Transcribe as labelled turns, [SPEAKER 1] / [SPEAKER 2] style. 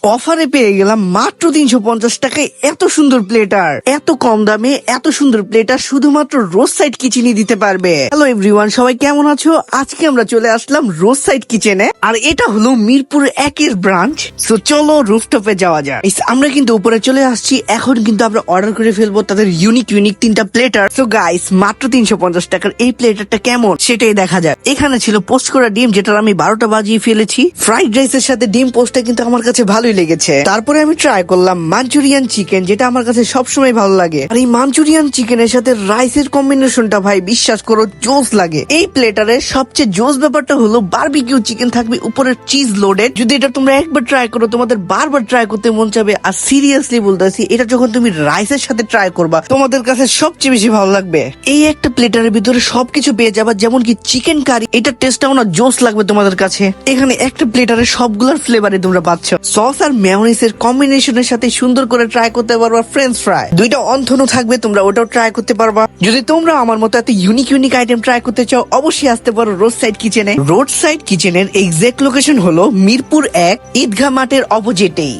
[SPEAKER 1] অফারে পেয়ে গেলাম মাত্র 350 টাকায় এত সুন্দর প্লেটার, এত কম দামে এত সুন্দর প্লেটার শুধুমাত্র রোড সাইড কিচেনই দিতে পারবে। হ্যালো এভরিওয়ান, সবাই কেমন আছো? আজকে আমরা চলে আসলাম রোড সাইড কিচেনে, আর এটা হলো মিরপুর 1-এর ব্রাঞ্চ। সো চলো রুফটপে যাওয়া যায়। আমরা কিন্তু উপরে চলে আসছি, এখন কিন্তু আমরা অর্ডার করে ফেলবো তাদের ইউনিক 3টা প্লেটার। সো গাইস, মাত্র 350 টাকার এই প্লেটারটা কেমন সেটাই দেখা যায়। এখানে ছিল পোস্ট করা ডিম, যেটার আমি 12টা বাজিয়ে ফেলেছি। ফ্রাইড রাইসের সাথে ডিম পোস্টটা কিন্তু আমার কাছে ভালোই লেগেছে। তারপরে আমি ট্রাই করলাম মাঞ্চুরিয়ান চিকেন, যেটা আমার কাছে সবসময় ভালো লাগে। আর এই মাঞ্চুরিয়ান চিকেনের সাথে রাইসের কম্বিনেশনটা ভাই বিশ্বাস করো জোস লাগে। এই প্লেটারের সবচেয়ে জোস ব্যাপারটা হলো বারবিকিউ চিকেন থাকবে উপরে চিজ লোডেড। যদি এটা তোমরা একবার ট্রাই করো তোমাদের বারবার ট্রাই করতে মন চাবে। আর সিরিয়াসলি বলতেছি, এটা যখন তুমি রাইসের সাথে ট্রাই করবা তোমাদের কাছে সবচেয়ে বেশি ভালো লাগবে। এই একটা প্লেটারের ভিতরে সবকিছু পেয়ে যাবা, যেমন কি চিকেন কারি, এটা টেস্টটাও না জোস লাগবে তোমাদের কাছে। এখানে একটা প্লেটারের সবগুলোর ফ্লেভারে তোমরা পাচ্ছ। সস আর মেয়োনিজের কম্বিনেশনের সাথে সুন্দর করে ট্রাই করতে পারবা ফ্রেঞ্চ ফ্রাই। দুইটা অন্থনও থাকবে, তোমরা ওটাও ট্রাই করতে পারবা। যদি তোমরা আমার মতো এত ইউনিক আইটেম ট্রাই করতে চাও, অবশ্যই আসতে পারো রোড সাইড কিচেনে। রোড সাইড কিচেনের এক্সাক্ট লোকেশন হলো মিরপুর 1, ঈদগাহ মাঠের অপোজিটেই।